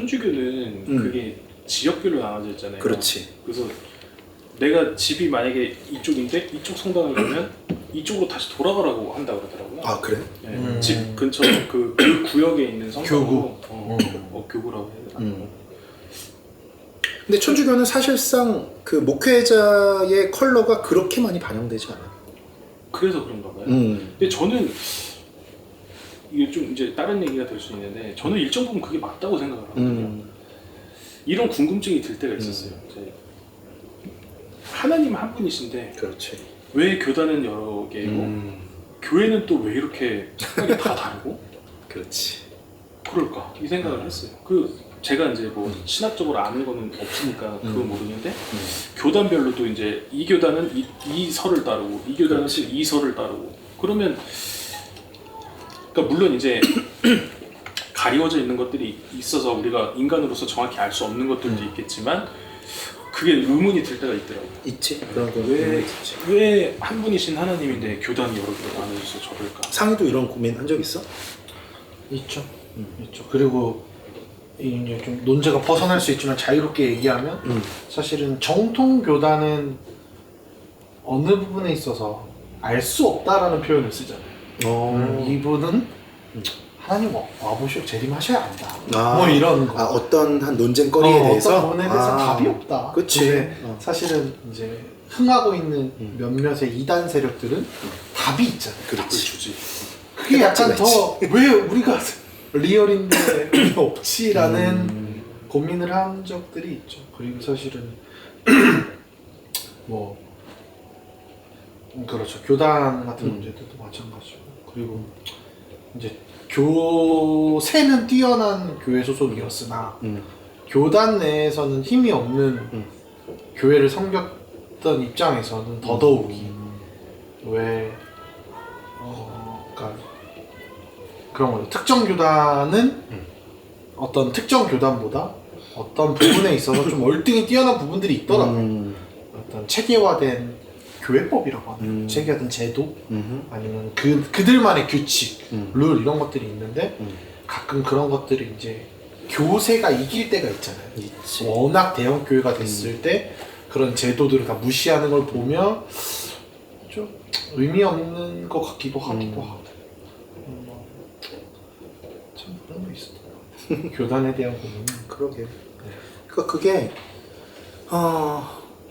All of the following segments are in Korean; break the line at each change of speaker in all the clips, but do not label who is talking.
천주교는 그게 지역별로 나눠져 있잖아요.
그렇지.
그래서 내가 집이 만약에 이쪽인데 이쪽 성당을 가면 이쪽으로 다시 돌아가라고 한다 그러더라고요.
아 그래?
네, 집 근처 그 구역에 있는 성당으로 교구라고 해야 되나?
근데 천주교는 사실상 그 목회자의 컬러가 그렇게 많이 반영되지 않아.
그래서 그런가 봐요. 근데 저는 이게 좀 이제 다른 얘기가 될 수 있는데 저는 일정 부분 그게 맞다고 생각을 하거든요. 이런 궁금증이 들 때가 있었어요. 하나님 한 분이신데
그렇지.
왜 교단은 여러 개고 교회는 또 왜 이렇게 색깔이 다 다르고
그렇지.
그럴까 이 생각을 했어요. 제가 이제 뭐 신학적으로 아는 거는 없으니까 그건 모르는데 교단별로도 이제 이 교단은 이 설을 따르고 이 교단은 또 이 설을 따르고 그러면 그러니까 물론 이제 가리워져 있는 것들이 있어서 우리가 인간으로서 정확히 알 수 없는 것들도 있겠지만 그게 의문이 들 때가 있더라고요.
있지. 그런 거
왜 한 분이신 하나님인데 교단이 여러 개로 나눠져서 저럴까?
상희도 이런 고민 한 적 있어?
있죠. 있죠. 그리고 이제 좀 논제가 벗어날 수 있지만 자유롭게 얘기하면 사실은 정통 교단은 어느 부분에 있어서 알 수 없다라는 표현을 쓰잖아요. 이분은 하나님 와보시고 재림하셔야 한다. 뭐 이런 거.
어떤 한 논쟁거리에 대해서?
어떤 부분에 대해서 답이 없다.
그치.
사실은 이제 흥하고 있는 몇몇의 이단 세력들은 답이 있잖아요.
그렇지.
주지.
그게 약간 더 왜 우리가 리얼인데 왜 없지라는 고민을 한 적들이 있죠. 그리고 사실은 뭐 그렇죠. 교단 같은 문제들도 마찬가지고 그리고 이제 교세는 뛰어난 교회 소속이었으나 교단 내에서는 힘이 없는 교회를 섬겼던 입장에서는 더더욱이 왜 그러니까 그런 거죠. 특정 교단은 어떤 특정 교단보다 어떤 부분에 있어서 좀 월등히 뛰어난 부분들이 있더라고요. 어떤 체계화된 교회법이라고 하나요? 체계화된 제도? 아니면 그들만의 규칙, 룰 이런 것들이 있는데 가끔 그런 것들이 이제 교세가 이길 때가 있잖아요.
있지.
워낙 대형 교회가 됐을 때 그런 제도들을 다 무시하는 걸 보면 좀 의미 없는 것 같기도 하고 참 그런 게 있었던 교단에 대한 고민.
그러게. 그러니까 그게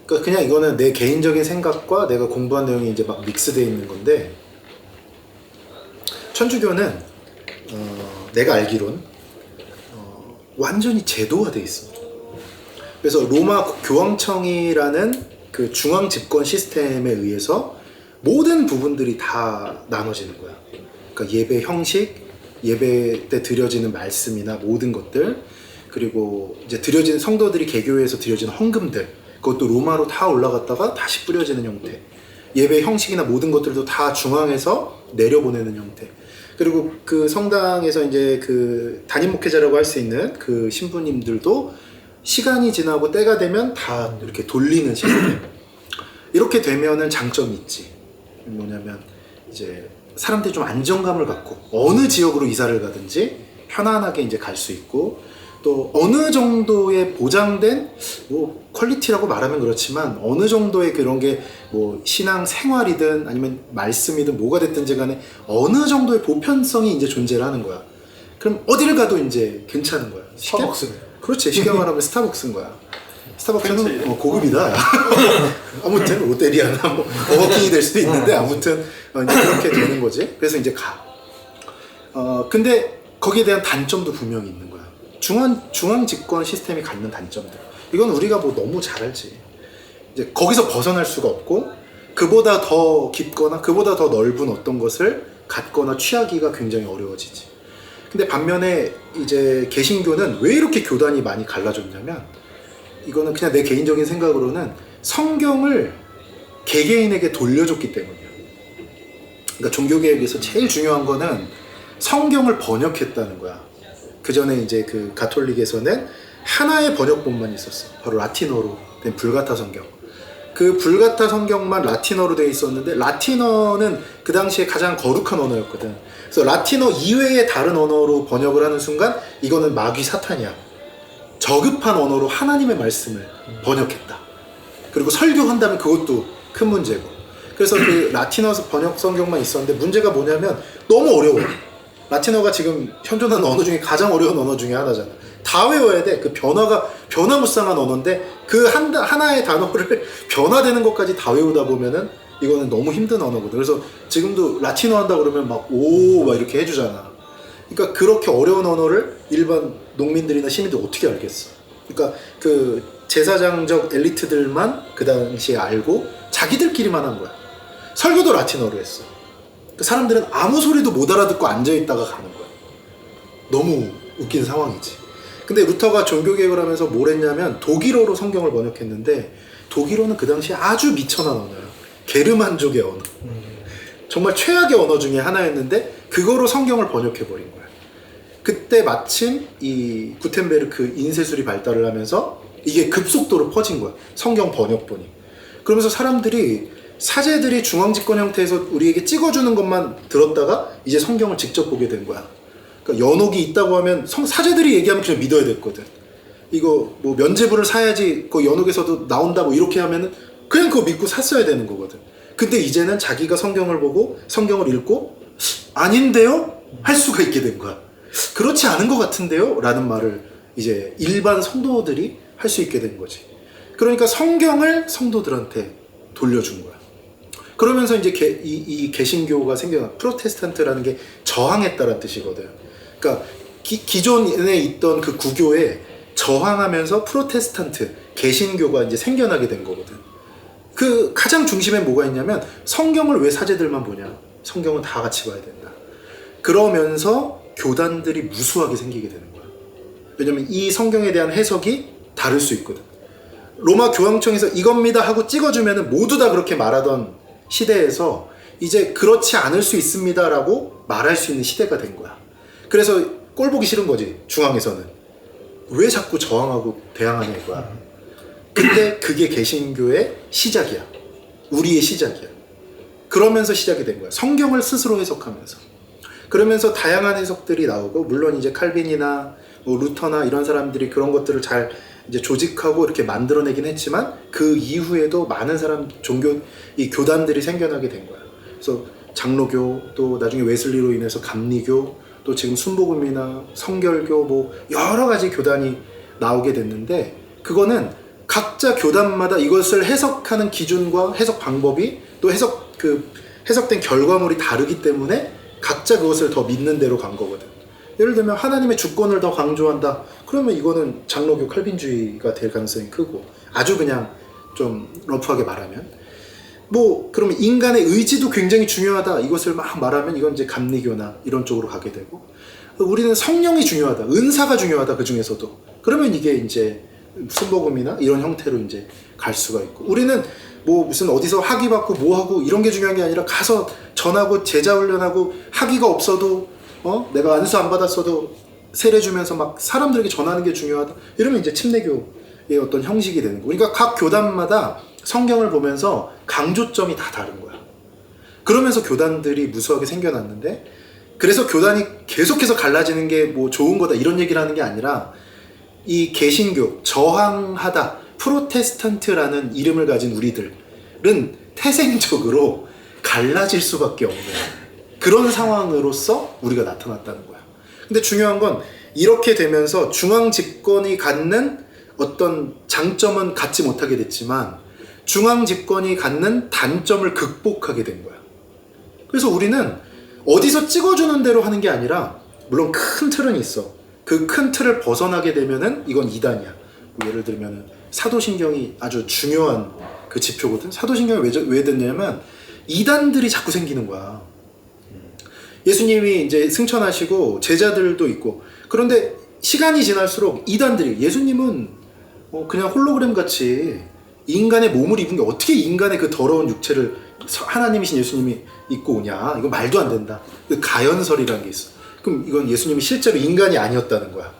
그러니까 그냥 이거는 내 개인적인 생각과 내가 공부한 내용이 이제 막 믹스되어 있는 건데 천주교는 내가 알기론 완전히 제도화돼 있어. 그래서 로마 교황청이라는 그 중앙 집권 시스템에 의해서 모든 부분들이 다 나눠지는 거야. 그러니까 예배 형식, 예배 때 드려지는 말씀이나 모든 것들, 그리고 이제 드려지는 성도들이 개교회에서 드려지는 헌금들, 그것도 로마로 다 올라갔다가 다시 뿌려지는 형태. 예배 형식이나 모든 것들도 다 중앙에서 내려보내는 형태. 그리고 그 성당에서 이제 그 담임 목회자라고 할 수 있는 그 신부님들도 시간이 지나고 때가 되면 다 이렇게 돌리는 시스템. 이렇게 되면은 장점이 있지. 뭐냐면 이제 사람들이 좀 안정감을 갖고 어느 지역으로 이사를 가든지 편안하게 이제 갈 수 있고, 또 어느 정도의 보장된 뭐 퀄리티라고 말하면 그렇지만 어느 정도의 그런 게 뭐 신앙 생활이든 아니면 말씀이든 뭐가 됐든지 간에 어느 정도의 보편성이 이제 존재를 하는 거야. 그럼 어디를 가도 이제 괜찮은 거야.
스타벅스네.
그렇지. 쉽게 말하면 스타벅스인 거야. 스타벅스는 고급이다. 아무튼 롯데리아나 뭐 버거킹이 될 수도 있는데 아무튼 이제 그렇게 되는 거지. 그래서 이제 가. 근데 거기에 대한 단점도 분명히 있는 거야. 중앙 집권 시스템이 갖는 단점들. 이건 우리가 뭐 너무 잘 알지. 이제 거기서 벗어날 수가 없고 그보다 더 깊거나 그보다 더 넓은 어떤 것을 갖거나 취하기가 굉장히 어려워지지. 근데 반면에 이제 개신교는 왜 이렇게 교단이 많이 갈라졌냐면, 이거는 그냥 내 개인적인 생각으로는 성경을 개개인에게 돌려줬기 때문이야. 그러니까 종교개혁에서 제일 중요한 거는 성경을 번역했다는 거야. 그 전에 이제 그 가톨릭에서는 하나의 번역본만 있었어. 바로 라틴어로 된 불가타 성경. 그 불가타 성경만 라틴어로 돼 있었는데, 라틴어는 그 당시에 가장 거룩한 언어였거든. 그래서 라틴어 이외의 다른 언어로 번역을 하는 순간 이거는 마귀 사탄이야. 저급한 언어로 하나님의 말씀을 번역했다. 그리고 설교한다면 그것도 큰 문제고. 그래서 그 라틴어 번역 성경만 있었는데 문제가 뭐냐면 너무 어려워요. 라틴어가 지금 현존하는 언어 중에 가장 어려운 언어 중에 하나잖아. 다 외워야 돼. 그 변화무쌍한 언어인데 그 하나의 단어를 변화되는 것까지 다 외우다 보면은 이거는 너무 힘든 언어거든. 그래서 지금도 라틴어 한다 그러면 막 이렇게 해주잖아. 그러니까 그렇게 어려운 언어를 일반 농민들이나 시민들이 어떻게 알겠어? 그러니까 그 제사장적 엘리트들만 그 당시에 알고 자기들끼리만 한 거야. 설교도 라틴어로 했어. 그 사람들은 아무 소리도 못 알아듣고 앉아있다가 가는 거야. 너무 웃긴 상황이지. 근데 루터가 종교개혁을 하면서 뭘 했냐면 독일어로 성경을 번역했는데 독일어는 그 당시에 아주 미천한 언어야. 게르만족의 언어. 정말 최악의 언어 중에 하나였는데 그거로 성경을 번역해버린 거야. 그때 마침 이 구텐베르크 인쇄술이 발달을 하면서 이게 급속도로 퍼진 거야. 성경 번역본이. 그러면서 사제들이 중앙집권 형태에서 우리에게 찍어주는 것만 들었다가 이제 성경을 직접 보게 된 거야. 그러니까 연옥이 있다고 하면 사제들이 얘기하면 그냥 믿어야 됐거든. 이거 뭐 면죄부를 사야지 그 연옥에서도 나온다 뭐 이렇게 하면은 그냥 그거 믿고 샀어야 되는 거거든. 근데 이제는 자기가 성경을 보고 성경을 읽고 아닌데요? 할 수가 있게 된 거야. 그렇지 않은 것 같은데요? 라는 말을 이제 일반 성도들이 할 수 있게 된 거지. 그러니까 성경을 성도들한테 돌려준 거야. 그러면서 이제 이 개신교가 생겨나. 프로테스탄트라는 게 저항했다라는 뜻이거든. 그러니까 기존에 있던 그 구교에 저항하면서 프로테스탄트, 개신교가 이제 생겨나게 된 거거든. 그 가장 중심에 뭐가 있냐면 성경을 왜 사제들만 보냐? 성경은 다 같이 봐야 된다. 그러면서 교단들이 무수하게 생기게 되는 거야. 왜냐면 이 성경에 대한 해석이 다를 수 있거든. 로마 교황청에서 이겁니다 하고 찍어주면 모두 다 그렇게 말하던 시대에서 이제 그렇지 않을 수 있습니다 라고 말할 수 있는 시대가 된 거야. 그래서 꼴 보기 싫은 거지, 중앙에서는. 왜 자꾸 저항하고 대항하냐 이거야. 근데 그게 개신교의 시작이야. 우리의 시작이야. 그러면서 시작이 된 거야. 성경을 스스로 해석하면서. 그러면서 다양한 해석들이 나오고, 물론 이제 칼빈이나 뭐 루터나 이런 사람들이 그런 것들을 잘 이제 조직하고 이렇게 만들어내긴 했지만 그 이후에도 많은 이 교단들이 생겨나게 된 거야. 그래서 장로교, 또 나중에 웨슬리로 인해서 감리교, 또 지금 순복음이나 성결교 뭐 여러 가지 교단이 나오게 됐는데, 그거는 각자 교단마다 이것을 해석하는 기준과 해석 방법이 또 해석된 결과물이 다르기 때문에 각자 그것을 더 믿는 대로 간 거거든. 예를 들면 하나님의 주권을 더 강조한다. 그러면 이거는 장로교 칼빈주의가 될 가능성이 크고, 아주 그냥 좀 러프하게 말하면 뭐 그러면 인간의 의지도 굉장히 중요하다. 이것을 막 말하면 이건 이제 감리교나 이런 쪽으로 가게 되고, 우리는 성령이 중요하다. 은사가 중요하다. 그 중에서도. 그러면 이게 이제 순복음이나 이런 형태로 이제 갈 수가 있고, 우리는 뭐 무슨 어디서 학위 받고 뭐 하고 이런 게 중요한 게 아니라 가서 전하고 제자 훈련하고 학위가 없어도 내가 안수 안 받았어도 세례 주면서 막 사람들에게 전하는 게 중요하다. 이러면 이제 침례교의 어떤 형식이 되는 거. 그러니까 각 교단마다 성경을 보면서 강조점이 다 다른 거야. 그러면서 교단들이 무수하게 생겨났는데, 그래서 교단이 계속해서 갈라지는 게 뭐 좋은 거다 이런 얘기를 하는 게 아니라, 이 개신교, 저항하다, 프로테스탄트라는 이름을 가진 우리들은 태생적으로 갈라질 수밖에 없는 그런 상황으로서 우리가 나타났다는 거야. 근데 중요한 건 이렇게 되면서 중앙 집권이 갖는 어떤 장점은 갖지 못하게 됐지만 중앙 집권이 갖는 단점을 극복하게 된 거야. 그래서 우리는 어디서 찍어주는 대로 하는 게 아니라, 물론 큰 틀은 있어. 그 큰 틀을 벗어나게 되면은 이건 이단이야. 뭐 예를 들면은 사도신경이 아주 중요한 그 지표거든. 사도신경이 왜 됐냐면 이단들이 자꾸 생기는 거야. 예수님이 이제 승천하시고 제자들도 있고, 그런데 시간이 지날수록 이단들이, 예수님은 그냥 홀로그램 같이 인간의 몸을 입은 게 어떻게 인간의 그 더러운 육체를 하나님이신 예수님이 입고 오냐, 이거 말도 안 된다. 가연설이라는 게 있어. 그럼 이건 예수님이 실제로 인간이 아니었다는 거야.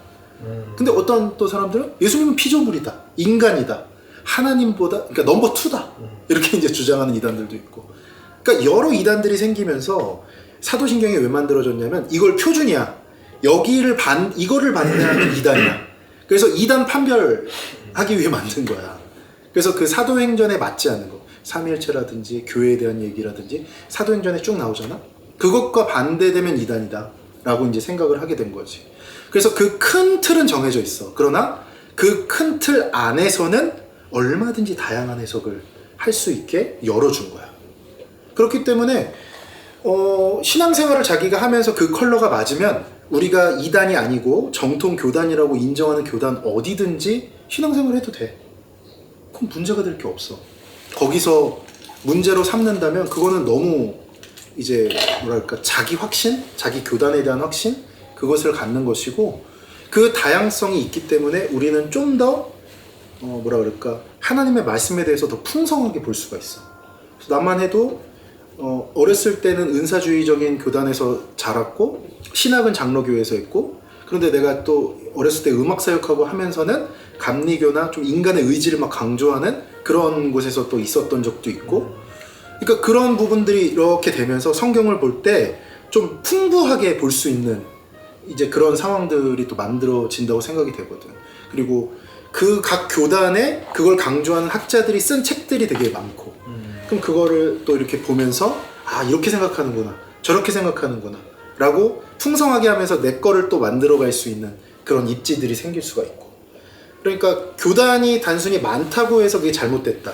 근데 어떤 또 사람들은 예수님은 피조물이다, 인간이다, 하나님보다 그러니까 넘버 2다 이렇게 이제 주장하는 이단들도 있고. 그러니까 여러 이단들이 생기면서 사도신경이 왜 만들어졌냐면 이걸 표준이야. 이거를 반대하는 이단이야. 그래서 이단 판별하기 위해 만든 거야. 그래서 그 사도행전에 맞지 않는 거, 삼위일체라든지 교회에 대한 얘기라든지 사도행전에 쭉 나오잖아. 그것과 반대되면 이단이다 라고 이제 생각을 하게 된 거지. 그래서 그 큰 틀은 정해져 있어. 그러나 그 큰 틀 안에서는 얼마든지 다양한 해석을 할 수 있게 열어준 거야. 그렇기 때문에 신앙생활을 자기가 하면서 그 컬러가 맞으면 우리가 이단이 아니고 정통 교단이라고 인정하는 교단 어디든지 신앙생활 해도 돼. 그럼 문제가 될 게 없어. 거기서 문제로 삼는다면 그거는 너무 이제 뭐랄까 자기 확신, 자기 교단에 대한 확신 그것을 갖는 것이고 그 다양성이 있기 때문에 우리는 좀 더 뭐라 그럴까 하나님의 말씀에 대해서 더 풍성하게 볼 수가 있어. 그래서 나만 해도 어렸을 때는 은사주의적인 교단에서 자랐고 신학은 장로교에서 했고 그런데 내가 또 어렸을 때 음악 사역하고 하면서는 감리교나 좀 인간의 의지를 막 강조하는 그런 곳에서 또 있었던 적도 있고 그러니까 그런 부분들이 이렇게 되면서 성경을 볼 때 좀 풍부하게 볼 수 있는 이제 그런 상황들이 또 만들어진다고 생각이 되거든. 그리고 그 각 교단에 그걸 강조하는 학자들이 쓴 책들이 되게 많고 그럼 그거를 또 이렇게 보면서 아 이렇게 생각하는구나 저렇게 생각하는구나 라고 풍성하게 하면서 내 거를 또 만들어갈 수 있는 그런 입지들이 생길 수가 있고 그러니까 교단이 단순히 많다고 해서 그게 잘못됐다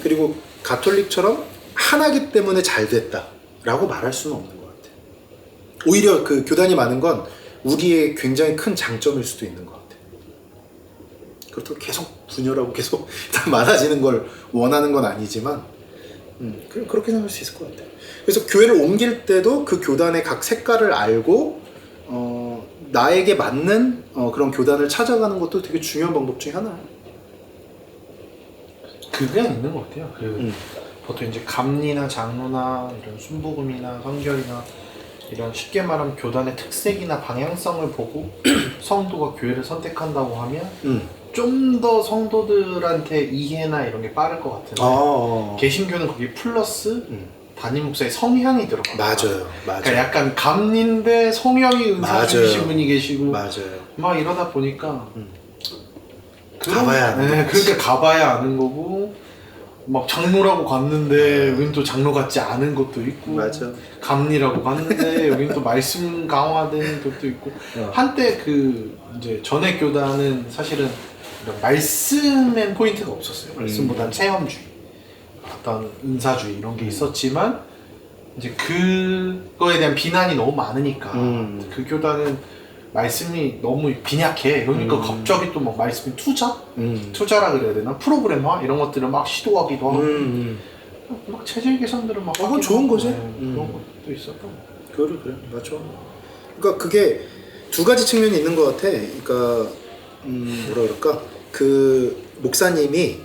그리고 가톨릭처럼 하나기 때문에 잘 됐다 라고 말할 수는 없는 것 같아. 오히려 그 교단이 많은 건 우리의 굉장히 큰 장점일 수도 있는 것 같아. 그렇다고 계속 분열하고 계속 다 많아지는 걸 원하는 건 아니지만 그렇게 생각할 수 있을 것 같아. 그래서 교회를 옮길 때도 그 교단의 각 색깔을 알고 나에게 맞는 그런 교단을 찾아가는 것도 되게 중요한 방법 중에 하나야.
그게 있는 것 같아요. 보통 이제 감리나 장로나 이런 순복음이나 성결이나 이런 쉽게 말하면 교단의 특색이나 방향성을 보고 성도가 교회를 선택한다고 하면 좀 더 성도들한테 이해나 이런 게 빠를 것 같은데 개신교는 거기 플러스 담임 목사의 성향이 들어가요.
맞아요.
그러니까 약간 감리인데 성향이 은사주이신 분이 계시고
맞아요.
막 이러다 보니까
가봐야 아는 거지.
그러니까 가봐야 아는 거고 막 장로라고 갔는데 여긴 또 장로 같지 않은 것도 있고
맞아.
감리라고 갔는데 여긴 또 말씀 강화된 것도 있고 한때 그 이제 전에 교단은 사실은 이런 말씀엔 포인트가 없었어요. 말씀보다는 체험주의, 어떤 은사주의 이런 게 있었지만 이제 그거에 대한 비난이 너무 많으니까 그 교단은 말씀이 너무 빈약해. 그러니까 갑자기 또 막 말씀이 투자라 그래야 되나? 프로그램화 이런 것들을 막 시도하기도 하고 막 체질 개선들을 막
그건 좋은 거지.
그런 것도 있었던
그래 맞아. 그러니까 그게 두 가지 측면이 있는 것 같아. 그러니까 뭐라 그럴까 그 목사님이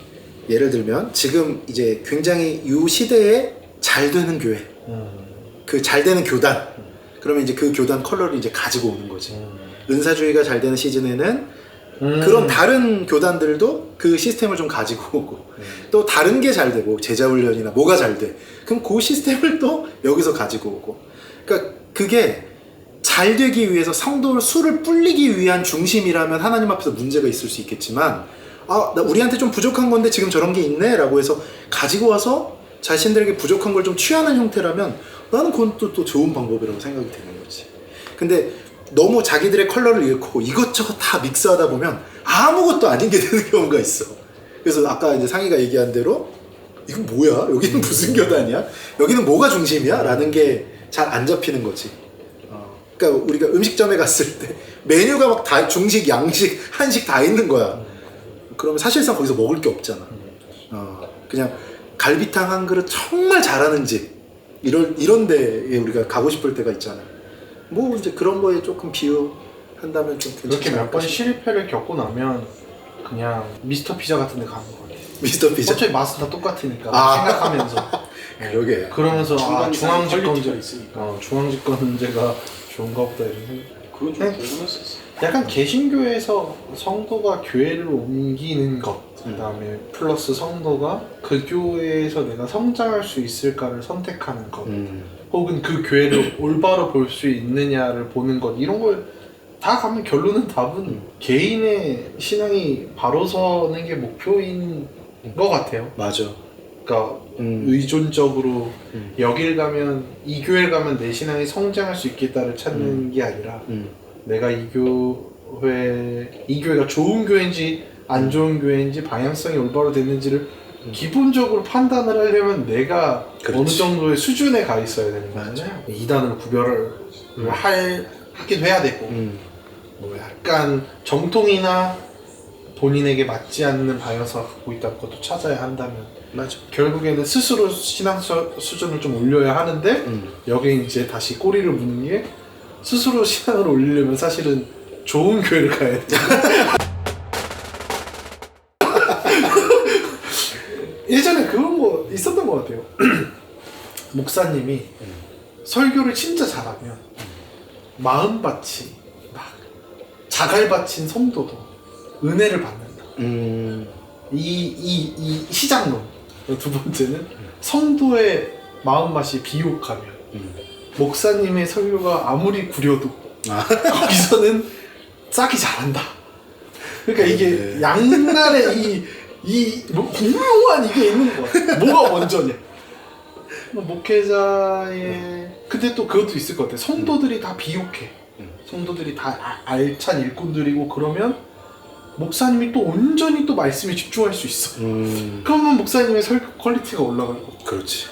예를 들면 지금 이제 굉장히 이 시대에 잘 되는 교회 그 잘 되는 교단 그러면 이제 그 교단 컬러를 이제 가지고 오는 거지. 은사주의가 잘 되는 시즌에는 그런 다른 교단들도 그 시스템을 좀 가지고 오고 또 다른 게 잘 되고 제자훈련이나 뭐가 잘 돼. 그럼 그 시스템을 또 여기서 가지고 오고. 그러니까 그게 잘 되기 위해서 성도 수를 불리기 위한 중심이라면 하나님 앞에서 문제가 있을 수 있겠지만 나 우리한테 좀 부족한 건데 지금 저런 게 있네 라고 해서 가지고 와서 자신들에게 부족한 걸 좀 취하는 형태라면 나는 그건 또 좋은 방법이라고 생각이 되는 거지. 근데 너무 자기들의 컬러를 잃고 이것저것 다 믹스하다 보면 아무것도 아닌 게 되는 경우가 있어. 그래서 아까 이제 상희가 얘기한 대로 이건 뭐야? 여기는 무슨 교단이야? 여기는 뭐가 중심이야? 라는 게 잘 안 잡히는 거지. 그러니까 우리가 음식점에 갔을 때 메뉴가 막 다 중식, 양식, 한식 다 있는 거야. 그러면 사실상 거기서 먹을 게 없잖아. 그냥 갈비탕 한 그릇 정말 잘하는 집 이런 데에 우리가 가고 싶을 때가 있잖아. 뭐 이제 그런 거에 조금 비유한다면 좀 괜찮지
이렇게 몇
않을까
번
싶어.
실패를 겪고 나면 그냥 미스터 피자 같은 데 가는 거 같아요.
미스터 피자.
어차피 맛은 다 똑같으니까 생각하면서
그러게.
그러면서
퀄리티가
중앙집권제
있으니까.
중앙집권제가 좋은가 보다 이런 생각.
그건 좀 궁금했었어.
약간 개신교에서 성도가 교회를 옮기는 것 그다음에 플러스 성도가 그 교회에서 내가 성장할 수 있을까를 선택하는 것 혹은 그 교회를 올바로 볼 수 있느냐를 보는 것 이런 걸 다 가면 결론은 답은 개인의 신앙이 바로 서는 게 목표인 것 같아요.
맞아.
그러니까 의존적으로 여길 가면 이 교회를 가면 내 신앙이 성장할 수 있겠다를 찾는 게 아니라 내가 이 교회가 좋은 교회인지 안 좋은 교회인지 방향성이 올바로 됐는지를 기본적으로 판단을 하려면 내가
그렇지.
어느 정도의 수준에 가 있어야 되는 거잖아요. 이단으로 구별을 하기도 해야 되고 뭐 약간 정통이나 본인에게 맞지 않는 방향성을 갖고 있다는 것도 찾아야 한다면
맞아.
결국에는 스스로 신앙 수준을 좀 올려야 하는데 여기에 이제 다시 꼬리를 무는 게 스스로 신앙을 올리려면 사실은 좋은 교회를 가야 돼. 예전에 그런 거 있었던 것 같아요. 목사님이 설교를 진짜 잘하면 마음밭이 막 자갈 바친 성도도 은혜를 받는다. 이 시장론. 두 번째는 성도의 마음맛이 비옥하면 목사님의 설교가 아무리 구려도 거기서는 싹이 잘한다. 그러니까 이게 양날의 뭐 공명한 이게 있는 거야. 뭐가 먼저냐. 목회자의 근데 또 그것도 있을 것 같아. 성도들이 다 비옥해. 성도들이 다 알찬 일꾼들이고 그러면 목사님이 또 온전히 또 말씀에 집중할 수 있어. 그러면 목사님의 설교 퀄리티가 올라갈 거고.
그렇지.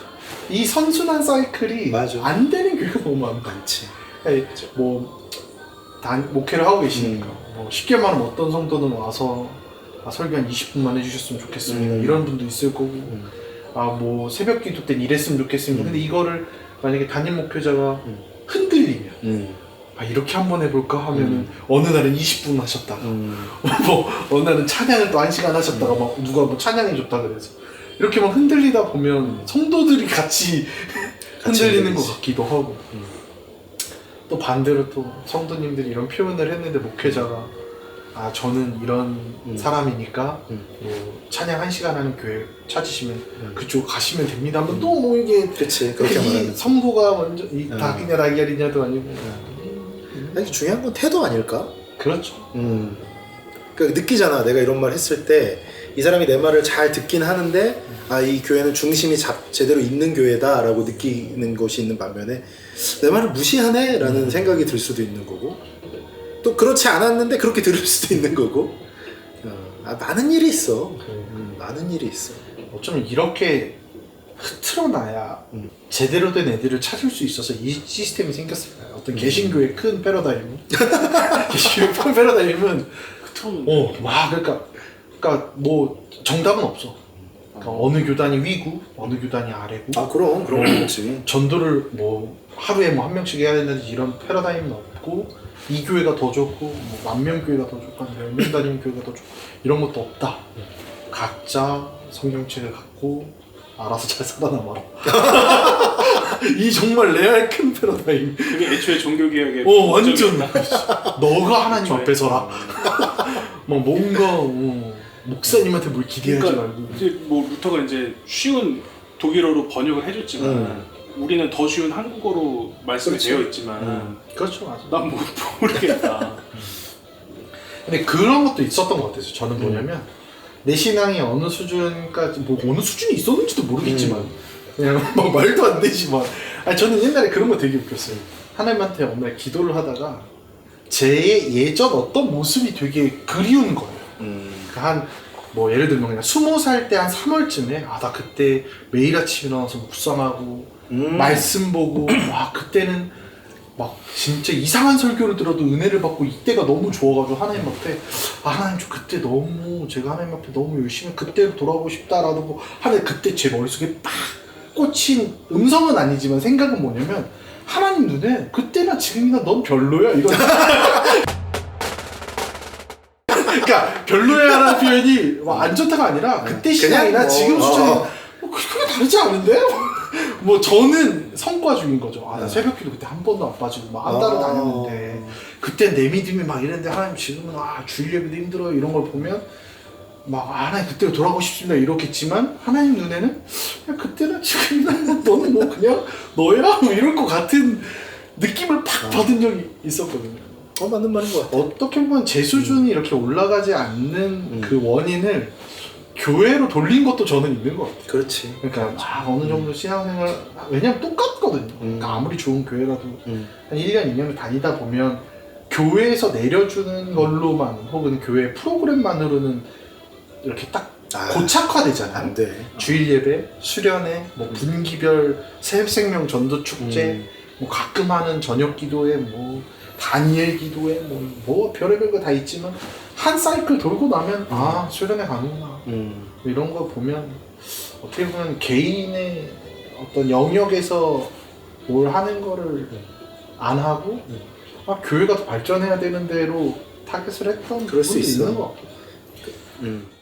이 선순환 사이클이
맞아.
안 되는 교회가 너무
많지.
뭐 목회를 하고 계시니까 뭐 쉽게 말하면 어떤 성도는 와서 설교 한 20분만 해주셨으면 좋겠습니다. 이런 분도 있을 거고 뭐 새벽 기도 때는 이랬으면 좋겠습니다. 근데 이거를 만약에 담임 목회자가 흔들리면 이렇게 한번 해볼까 하면은 어느 날은 20분 하셨다가 뭐 어느 날은 찬양을 또 1시간 하셨다가 막 누가 뭐 찬양해 줬다 그래서 이렇게 막 흔들리다 보면 성도들이 같이 흔들리는 것 같기도 하고 또 반대로 또 성도님들이 이런 표현을 했는데 목회자가 저는 이런 사람이니까 뭐 찬양 1시간 하는 교회 찾으시면 그쪽 가시면 됩니다 하면 또 뭐 이게
그치. 그렇게 말하는.
성도가 먼저 닭이냐 달걀이냐도 아니고
아니, 중요한 건 태도 아닐까?
그렇죠.
그러니까 느끼잖아. 내가 이런 말 했을 때 이 사람이 내 말을 잘 듣긴 하는데 이 교회는 중심이 제대로 있는 교회다 라고 느끼는 것이 있는 반면에 내 말을 무시하네? 라는 생각이 들 수도 있는 거고 또 그렇지 않았는데 그렇게 들을 수도 있는 거고 많은 일이 있어. 많은 일이 있어.
어쩌면 이렇게 흐트러놔야 제대로 된 애들을 찾을 수 있어서 이 시스템이 생겼을까요? 어떤 개신교의 큰 패러다임은 개신교의 큰 패러다임은 그러니까 뭐 정답은 없어. 그러니까 어느 교단이 위고 어느 교단이 아래고
그럼 그렇지.
전도를 뭐 하루에 뭐 한 명씩 해야 된다든지 이런 패러다임은 없고 이 교회가 더 좋고 뭐 10,000 교회가 더 좋고 10명 다니는 교회가 더 좋고 이런 것도 없다. 각자 성경책을 갖고 알아서 잘 살아남아라. 이 정말 레알 큰 패러다임.
그게 애초에 종교개혁의
완전 너가 하나님 앞에 서라. 막 뭔가 목사님한테 뭘 기대하지 말고.
이제 뭐 루터가 이제 쉬운 독일어로 번역을 해줬지만 우리는 더 쉬운 한국어로 말씀이 되어 있지만
그렇죠, 맞아.
난 뭐 모르겠다.
근데 그런 것도 있었던 것 같아요. 저는 뭐냐면 내 신앙이 어느 수준까지 뭐 어느 수준이 있었는지도 모르겠지만 그냥 막 말도 안 되지만 저는 옛날에 그런 거 되게 웃겼어요. 하나님한테 어느 날 기도를 하다가 제 예전 어떤 모습이 되게 그리운 거예요. 그러니까 뭐 예를 들면 그냥 20살 때 한 3월쯤에 나 그때 매일 아침 일어나서 묵상하고 말씀 보고 그때는 막 진짜 이상한 설교를 들어도 은혜를 받고 이때가 너무 좋아가지고 하나님 앞에 하나님 저 그때 너무 제가 하나님 앞에 너무 열심히 그때로 돌아가고 싶다라고 하는데 그때 제 머릿속에 빡 꽂힌 음성은 아니지만 생각은 뭐냐면 하나님 눈에 그때나 지금이나 넌 별로야 이거. 그러니까 별로야라는 표현이 안 좋다가 아니라 그때 신앙이나 지금 수준이 크게 다르지 않은데? 뭐 저는 성과중인 거죠. 나 새벽기도 그때 한 번도 안 빠지고 막 한 달을 다녔는데 그때 내 믿음이 막 이랬는데 하나님 지금은 주일 예배도 힘들어요 이런 걸 보면 막 하나님 그때로 돌아가고 싶습니다 이렇겠지만 하나님 눈에는 그때나 지금이나 너는 뭐 그냥 너야 뭐 이럴 것 같은 느낌을 팍 받은 적이 있었거든요.
맞는 말인 것 같아.
어떻게 보면 제 수준이 이렇게 올라가지 않는 그 원인을 교회로 돌린 것도 저는 있는 것 같아요.
그렇지.
그러니까 막 어느 정도 신앙생활, 왜냐면 똑같거든요. 그러니까 아무리 좋은 교회라도 한 1년, 2년을 다니다 보면 교회에서 내려주는 걸로만 혹은 교회 프로그램만으로는 이렇게 딱 고착화되잖아요.
안 돼.
주일 예배, 수련회, 뭐 분기별 새생명 전도 축제, 뭐 가끔 하는 저녁 기도회, 뭐 다니엘 기도회, 뭐 별의별 거 다 있지만 한 사이클 돌고 나면 아 수련회 가는구나. 이런 거 보면 어떻게 보면 개인의 어떤 영역에서 뭘 하는 거를 안 하고 교회가 더 발전해야 되는 대로 타겟을 했던
그럴 수
부분이
있어.
있는 것 같아요.